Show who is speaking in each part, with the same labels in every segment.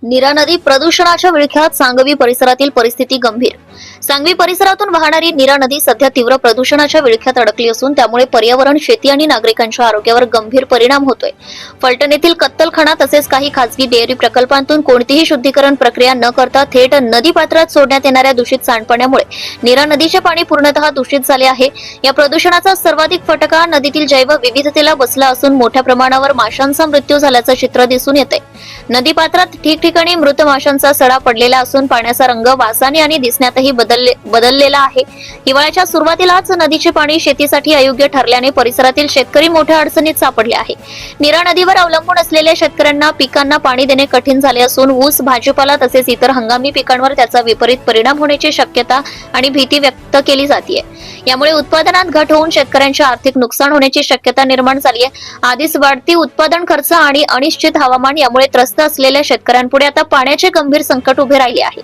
Speaker 1: नीरा नदी प्रदूषणाच्या विळख्यात. सांगवी परिसरातील परिस्थिती गंभीर. सांगवी परिसरातून वाहणारी नीरा नदी सध्या तीव्र प्रदूषणाच्या विळख्यात अडकली असून त्यामुळे पर्यावरण, शेती आणि नागरिकांच्या आरोग्यावर गंभीर परिणाम होतोय. फलटण येथील कत्तलखाना तसेच काही खासगी डेअरी प्रकल्पांतून कोणतीही शुद्धीकरण प्रक्रिया न करता थेट नदी पात्रात सोडण्यात येणाऱ्या दूषित सांडपाण्यामुळे नीरा नदीचे पाणी पूर्णतः दूषित झाले आहे. या प्रदूषणाचा सर्वाधिक फटका नदीतील जैवविविधतेला बसला असून मोठ्या प्रमाणावर माशांचा मृत्यू झाल्याचं चित्र दिसून येते. नदी पात्रात ठिकठिकाणी मृत माशांचा सडा पडलेला असून पाण्याचा रंग वासाने आणि दिसण्यातही बदललेला आहे. हिवाळ्याच्या सुरुवातीलाच नदीचे पाणी शेतीसाठी अयोग्य ठरल्याने परिसरातील शेतकरी मोठ्या अडचणीत सापडले आहे. नीरा नदीवर अवलंबून असलेल्या शेतकऱ्यांना पिकांना पाणी देणे कठीण झाले असून ऊस, भाजीपाला तसेच इतर हंगामी पिकांवर त्याचा विपरीत परिणाम होण्याची शक्यता आणि भीती व्यक्त केली जाते. यामुळे उत्पादनात घट होऊन शेतकऱ्यांचे आर्थिक नुकसान होण्याची शक्यता निर्माण झाली आहे. आधीच वाढती उत्पादन खर्च आणि अनिश्चित हवामान यामुळे त्रस्त असलेल्या शेतकऱ्यांपुढे आता पाण्याचे गंभीर संकट उभे राहिले आहे.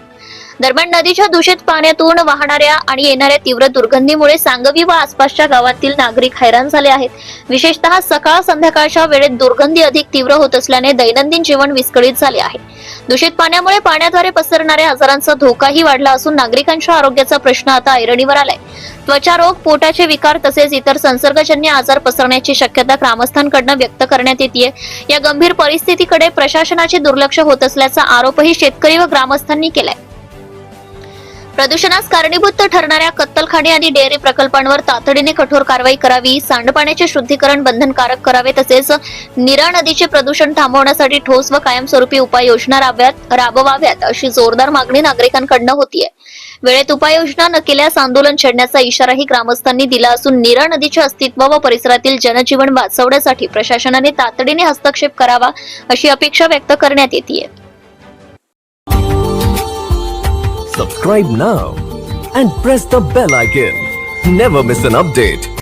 Speaker 1: दरम्यान नदीच्या दूषित पाण्यातून वाहणाऱ्या आणि येणाऱ्या तीव्र दुर्गंधीमुळे सांगवी व आसपासच्या गावातील नागरिक हैराण झाले आहेत. विशेषतः सकाळ संध्याकाळच्या वेळेत दुर्गंधी अधिक तीव्र होत असल्याने दैनंदिन जीवन विस्कळीत झाले आहे. दूषित पाण्यामुळे पाण्याद्वारे पसरणाऱ्या आजारांचा धोकाही वाढला असून नागरिकांच्या आरोग्याचा प्रश्न आता ऐरणीवर आलाय. त्वचा रोग, पोटाचे विकार तसेच इतर संसर्गजन्य आजार पसरण्याची शक्यता ग्रामस्थांकडून व्यक्त करण्यात येते. या गंभीर परिस्थितीकडे प्रशासनाचे दुर्लक्ष होत असल्याचा आरोपही शेतकरी व ग्रामस्थांनी केलाय. प्रदूषणास कारणीभूत ठरणाऱ्या कत्तलखाने आणि डेअरी प्रकल्पांवर तातडीने कठोर कारवाई करावी, सांडपाण्याचे शुद्धीकरण बंधनकारक करावे तसेच नीरा नदीचे प्रदूषण थांबवण्यासाठी ठोस व कायमस्वरूपी उपाययोजना राबवाव्यात अशी जोरदार मागणी नागरिकांकडून होतीये. वेळेत उपाययोजना न केल्यास आंदोलन छेडण्याचा इशाराही ग्रामस्थांनी दिला असून नीरा नदीचे अस्तित्व व परिसरातील जनजीवन वाचवण्यासाठी प्रशासनाने तातडीने हस्तक्षेप करावा अशी अपेक्षा व्यक्त करण्यात येते.
Speaker 2: Subscribe now and press the bell icon. Never miss an update.